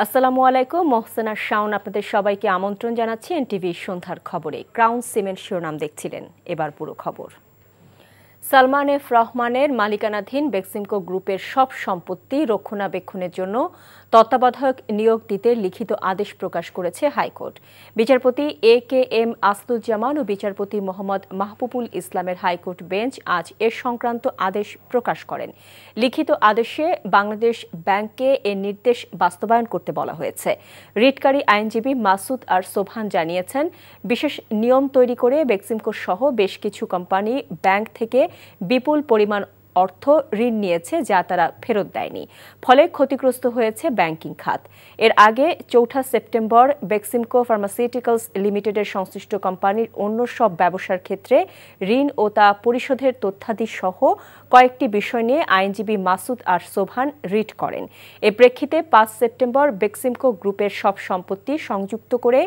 আসসালামু আলাইকুম, মহসেনা শাওন আপনাদের সবাইকে আমন্ত্রণ জানাচ্ছি এনটিভি সন্ধ্যার খবরে। ক্রাউন সিমেন্ট শিরোনাম দেখছিলেন, এবার পুরো খবর। সালমান এফ রহমানের মালিকানাধীন বেক্সিমকো গ্রুপের সব সম্পত্তি রক্ষণাবেক্ষণের জন্য তত্ত্বাবধায়ক নিয়োগ দিতে লিখিত আদেশ প্রকাশ করেছে হাইকোর্ট। বিচারপতি এ.কে.এম. আসদুজ্জামান ও বিচারপতি মোহাম্মদ মাহবুবুল ইসলামের হাইকোর্ট বেঞ্চ আজ এ সংক্রান্ত আদেশ প্রকাশ করেন। লিখিত আদেশে বাংলাদেশ ব্যাংককে এ নির্দেশ বাস্তবায়ন করতে বলা হয়েছে। রিটকারী আইনজীবী মাসুদ আর সোবহান জানিয়েছেন, বিশেষ নিয়ম তৈরি করে বেক্সিমকো সহ বেশ কিছু কোম্পানি ব্যাংক থেকে বিপুল পরিমাণ অর্থ ঋণ নিয়েছে, যা তারা ফেরত দেয়নি। ফলে ক্ষতিগ্রস্ত হয়েছে ব্যাংকিং খাত। এর আগে ৪ সেপ্টেম্বর বেক্সিমকো ফার্মাসিউটিক্যালস লিমিটেডের সংশ্লিষ্ট কোম্পানির অন্য সব ব্যবসার ক্ষেত্রে ঋণ ও তা পরিশোধের তথ্যাদি সহ কয়েকটি বিষয় নিয়ে আইনজীবী মাসুদ আর সোবহান রিট করেন। এ প্রেক্ষিতে ৫ সেপ্টেম্বর বেক্সিমকো গ্রুপের সব সম্পত্তি সংযুক্ত করে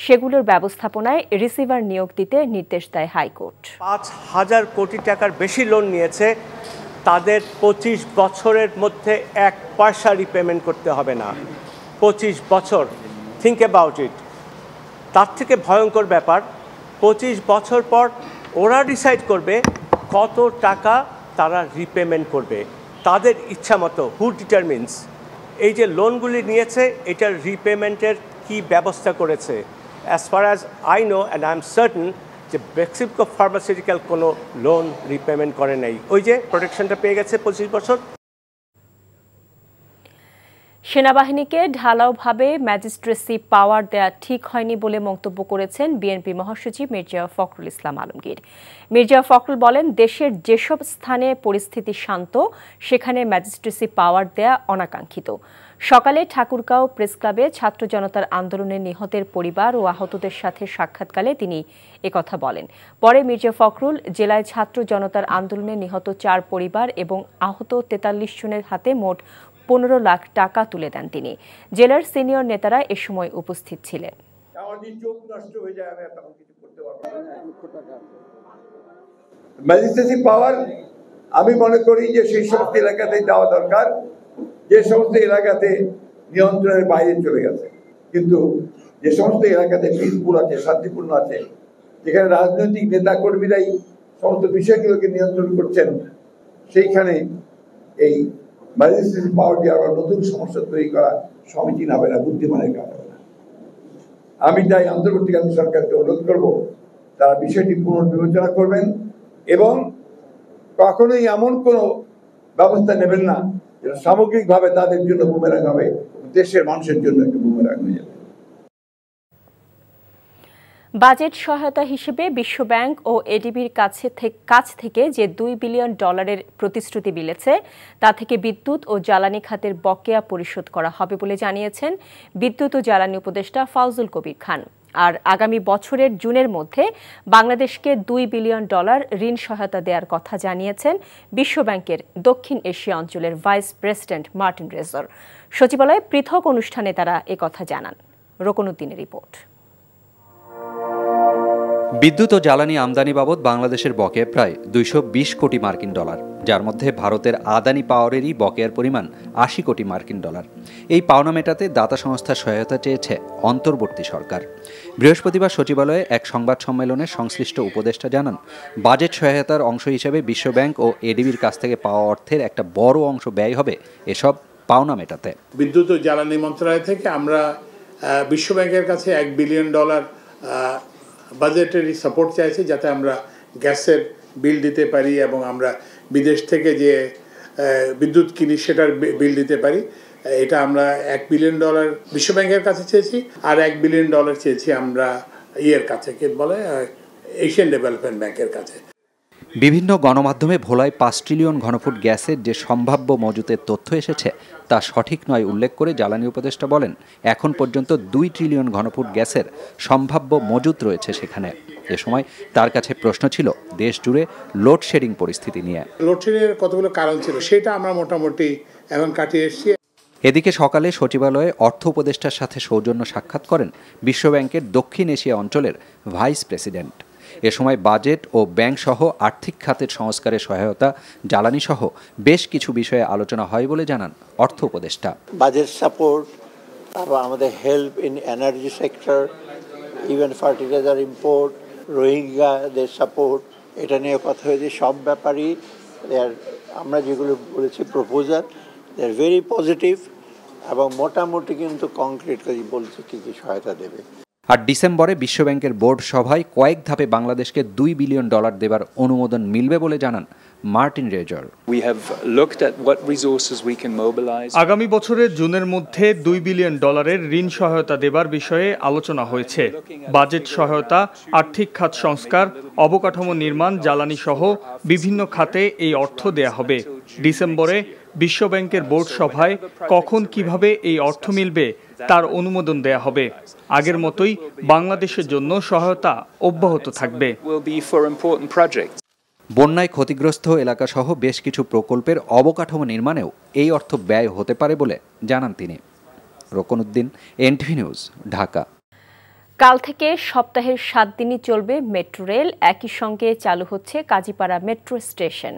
সেগুলোর ব্যবস্থাপনায় রিসিভার নিয়োগ দিতে নির্দেশ দেয় হাইকোর্ট। ৫,০০০ কোটি টাকার বেশি লোন নিয়েছে, তাদের ২৫ বছরের মধ্যে ১ পয়সা রিপেমেন্ট করতে হবে না। ২৫ বছর, থিঙ্ক অ্যাবাউট ইট। তার থেকে ভয়ঙ্কর ব্যাপার, ২৫ বছর পর ওরা ডিসাইড করবে কত টাকা তারা রিপেমেন্ট করবে, তাদের ইচ্ছা মতো। হু ডিটারমিনস এই যে লোনগুলি নিয়েছে, এটার রিপেমেন্টের কি ব্যবস্থা করেছে? As far as I know and I am certain যে বেক্সিমকো ফার্মাসিউটিক্যাল কোনো লোন রিপেমেন্ট করে নাই, ওই যে প্রোটেকশনটা পেয়ে গেছে ২৫ বছর। সেনাবাহিনীকে ঢালাওভাবে ম্যাজিস্ট্রেসি পাওয়ার দেয়া ঠিক হয়নি বলে মন্তব্য করেছেন বিএনপি মহাসচিব মির্জা ফখরুল ইসলাম আলমগীর। মির্জা ফখরুল বলেন, দেশের যেসব স্থানে পরিস্থিতি শান্ত সেখানে ম্যাজিস্ট্রেসি পাওয়ার দেয়া অনাকাঙ্ক্ষিত। সকালে ঠাকুরগাঁও প্রেসক্লাবে ছাত্র জনতার আন্দোলনে নিহতের পরিবার ও আহতদের সাথে সাক্ষাৎকালে তিনি একথা বলেন। পরে মির্জা ফখরুল জেলায় ছাত্র জনতার আন্দোলনে নিহত ৪ পরিবার এবং আহত ৪৩ জনের হাতে মোট ১৫ লাখ টাকা তুলে দেন তিনি। জেলার সিনিয়র নেতারা এ সময় উপস্থিত ছিলেন। ম্যাজিস্ট্রেসি পাওয়ার আমি মনে করি যে সেই সমস্ত এলাকাতে দেওয়া দরকার যে সমস্ত এলাকাতে নিয়ন্ত্রণের বাইরে চলে গেছে, কিন্তু যে সমস্ত এলাকাতে পিসফুল আছে, শান্তিপূর্ণ আছে, যেখানে রাজনৈতিক নেতা কর্মীরাই সমস্ত বিষয়গুলোকে নিয়ন্ত্রণ করছেন, সেইখানে এই ম্যাজিস্ট্রেসি পাওয়ার দেওয়ার নতুন সমস্যা তৈরি করা সমীচীন হবে না, বুদ্ধিমানের কাজ হবে না। আমি তাই অন্তর্বর্তীকালীন সরকারকে অনুরোধ করব, তারা বিষয়টি পুনর্বিবেচনা করবেন এবং কখনোই এমন কোনো ব্যবস্থা নেবেন না যেটা সামগ্রিকভাবে তাদের জন্য বুমেরাং হবে, দেশের মানুষের জন্য একটা বুমেরাং হয়ে যাবে। বাজেট সহায়তা হিসেবে বিশ্বব্যাংক ও এডিবির কাছ থেকে যে $2 বিলিয়ন প্রতিশ্রুতি মিলেছে, তা থেকে বিদ্যুৎ ও জ্বালানি খাতের বকেয়া পরিশোধ করা হবে বলে জানিয়েছেন বিদ্যুৎ ও জ্বালানি উপদেষ্টা ফাউজুল কবির খান। আর আগামী বছরের জুনের মধ্যে বাংলাদেশকে $2 বিলিয়ন ঋণ সহায়তা দেওয়ার কথা জানিয়েছেন বিশ্বব্যাংকের দক্ষিণ এশিয়া অঞ্চলের ভাইস প্রেসিডেন্ট মার্টিন রেজর। সচিবালয়ে পৃথক অনুষ্ঠানে তারা একথা জানান। রোকনউদ্দিনের রিপোর্ট। বিদ্যুৎ ও জ্বালানি আমদানি বাবদ বাংলাদেশের বকেয়া প্রায় $220 কোটি মার্কিন, যার মধ্যে ভারতের আদানি পাওয়ারেরই বকেয়ার পরিমাণ $80 কোটি মার্কিন। এই পাওনা মেটাতে দাতা সংস্থার সহায়তা চেয়েছে অন্তর্বর্তী সরকার। বৃহস্পতিবার সচিবালয়ে এক সংবাদ সম্মেলনে সংশ্লিষ্ট উপদেষ্টা জানান, বাজেট সহায়তার অংশ হিসেবে বিশ্বব্যাংক ও এডিবির কাছ থেকে পাওয়া অর্থের একটা বড় অংশ ব্যয় হবে এসব পাওনা মেটাতে। বিদ্যুৎ ও জ্বালানি মন্ত্রণালয় থেকে আমরা বিশ্বব্যাংকের কাছে $1 বিলিয়ন বাজেটারি সাপোর্ট চাইছি, যাতে আমরা গ্যাসের বিল দিতে পারি এবং আমরা বিদেশ থেকে যে বিদ্যুৎ কিনি সেটার বিল দিতে পারি। এটা আমরা $1 বিলিয়ন বিশ্বব্যাংকের কাছে চেয়েছি, আর $1 বিলিয়ন চেয়েছি আমরা কাছে, কে বলে এশিয়ান ডেভেলপমেন্ট ব্যাংকের কাছে। বিভিন্ন গণমাধ্যমে ভোলায় 5 ট্রিলিয়ন ঘনফুট গ্যাসের যে সম্ভাব্য মজুতের তথ্য এসেছে তা সঠিক নয় উল্লেখ করে জ্বালানি উপদেষ্টা বলেন, এখন পর্যন্ত 2 ট্রিলিয়ন ঘনফুট গ্যাসের সম্ভাব্য মজুত রয়েছে সেখানে। এ সময় তার কাছে প্রশ্ন ছিল দেশ জুড়ে লোডশেডিং পরিস্থিতি নিয়ে। লোডশেডিংয়ের কতগুলো কারণ ছিল, সেটা আমরা মোটামুটি এখন কাটিয়ে এসেছি। এদিকে সকালে সচিবালয়ে অর্থ উপদেষ্টার সাথে সৌজন্য সাক্ষাৎ করেন বিশ্বব্যাংকের দক্ষিণ এশিয়া অঞ্চলের ভাইস প্রেসিডেন্ট। এ সময় বাজেট ও ব্যাংক সহ আর্থিক খাতের সংস্কারের সহায়তা, জ্বালানি সহ বেশ কিছু বিষয়ে আলোচনা হয় বলে জানান অর্থ উপদেষ্টা। বাজেট সাপোর্ট, তারপর আমাদের help in energy sector, even fertiliser import, রোহিঙ্গাদের সাপোর্ট, এটা নিয়ে কথা হয়েছে। সব ব্যাপারই আমরা যেগুলো বলেছি proposal, they are very positive এবং মোটামুটি কিন্তু কংক্রিট করে বলছে কী কী সহায়তা দেবে। আর ডিসেম্বরে বিশ্বব্যাংকের বোর্ড সভায় কয়েক ধাপে বাংলাদেশকে $2 বিলিয়ন দেবার অনুমোদন মিলবে বলে জানান মার্টিন রেজর। আগামী বছরের জুনের মধ্যে $2 বিলিয়ন ঋণ সহায়তা দেবার বিষয়ে আলোচনা হয়েছে। বাজেট সহায়তা, আর্থিক খাত সংস্কার, অবকাঠামো নির্মাণ, জ্বালানি সহ বিভিন্ন খাতে এই অর্থ দেয়া হবে। ডিসেম্বরে বিশ্বব্যাংকের বোর্ড সভায় কখন কিভাবে এই অর্থ মিলবে তার অনুমোদন দেয়া হবে। আগের মতোই বাংলাদেশের জন্য সহায়তা অব্যাহত থাকবে। বন্যায় ক্ষতিগ্রস্ত এলাকাসহ বেশ কিছু প্রকল্পের অবকাঠামো নির্মাণেও এই অর্থ ব্যয় হতে পারে বলে জানান তিনি। Rokonuddin, NTV news, Dhaka. কাল থেকে সপ্তাহের 7 দিনই চলবে মেট্রো রেল। একই সঙ্গে চালু হচ্ছে কাজীপাড়া মেট্রো স্টেশন।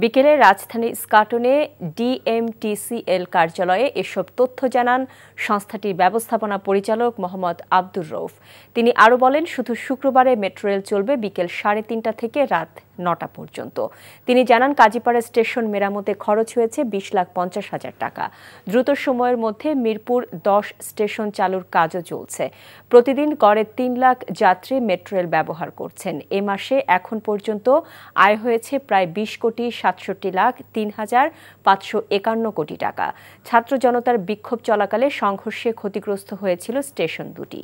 বিকেলে রাজধানী ইস্কাটনে ডিএমটিসিএল কার্যালয়ে এসব তথ্য জানান সংস্থাটির ব্যবস্থাপনা পরিচালক মোহাম্মদ আব্দুর রউফ। তিনি আরও বলেন, শুধু শুক্রবারে মেট্রো রেল চলবে বিকেল 3:30 থেকে রাত 9টা পর্যন্ত। তিনি জানান, কাজীপাড়া স্টেশন মেরামতে খরচ হয়েছে 20,50,000 টাকা। দ্রুত সময়ের মধ্যে মিরপুর 10 স্টেশন চালুর কাজও চলছে। প্রতিদিন গড়ে 3 লাখ যাত্রী মেট্রো রেল ব্যবহার করছেন। এ মাসে এখন পর্যন্ত আয় হয়েছে প্রায় 20,67,03,551 কোটি টাকা। ছাত্র জনতার বিক্ষোভ চলাকালে সংঘর্ষে ক্ষতিগ্রস্ত হয়েছিল স্টেশন দুটি।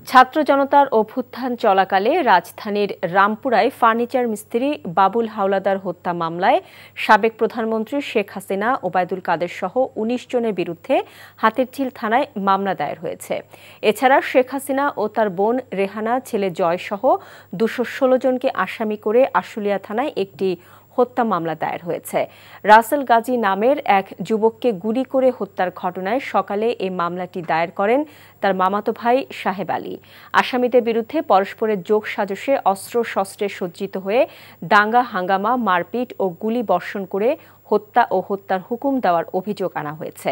ছাত্র জনতার অভ্যুত্থান চলাকালে রাজধানীর রামপুরায় ফার্নিচার মিস্ত্রি বাবুল হাওলাদার হত্যা মামলায় সাবেক প্রধানমন্ত্রী শেখ হাসিনা, ওবায়দুল কাদের সহ 19 জনের বিরুদ্ধে হাতিরঝিল থানায় মামলা দায়ের হয়েছে। এছাড়া শেখ হাসিনা ও তার বোন রেহানা, ছেলে জয় সহ 216 জনকে আসামি করে আশুলিয়া থানায় একটি হত্যা মামলা দায়ের হয়েছে। রাসেল গাজী নামের এক যুবককে গুলি করে হত্যার ঘটনায় সকালে এই মামলাটি দায়ের করেন তার মামাতো ভাই সাহেব আলী। আসামিদের বিরুদ্ধে পরস্পরের যোগসাজশে অস্ত্র-শস্ত্রে সজ্জিত হয়ে দাঙ্গা, হাঙ্গামা, মারপিট ও গুলি বর্ষণ করে হত্যা ও হত্যার হুকুম দেওয়ার অভিযোগ আনা হয়েছে।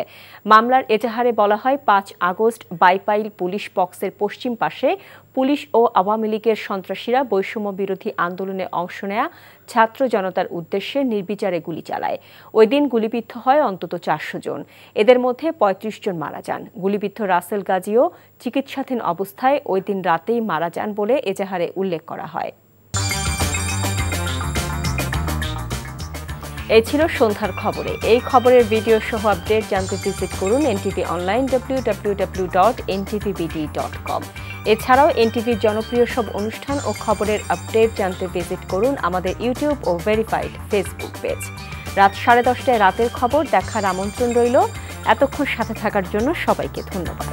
মামলার এজাহারে বলা হয়, 5 আগস্ট বাইপাইল পুলিশ বক্সের পশ্চিম পাশে পুলিশ ও আওয়ামী লীগের সন্ত্রাসীরা বৈষম্য বিরোধী আন্দোলনে অংশ নেয়া ছাত্র জনতার উদ্দেশ্যে নির্বিচারে গুলি চালায়। ওই দিন গুলিবিদ্ধ হয় অন্তত 400 জন। এদের মধ্যে 35 জন মারা যান। গুলিবিদ্ধ রাসেল গাজীও চিকিৎসাধীন অবস্থায় ওই দিন রাতেই মারা যান বলে এজাহারে উল্লেখ করা হয়। এই ছিল সন্ধ্যার খবরে। এই খবরের ভিডিও সহ আপডেট জানতে ভিজিট করুন এনটিভি অনলাইন www.ntvbd.com। এছাড়াও এনটিভির জনপ্রিয় সব অনুষ্ঠান ও খবরের আপডেট জানতে ভিজিট করুন আমাদের ইউটিউব ও ভেরিফাইড ফেসবুক পেজ। রাত 10:30টায় রাতের খবর দেখার আমন্ত্রণ রইল। এতক্ষণ সাথে থাকার জন্য সবাইকে ধন্যবাদ।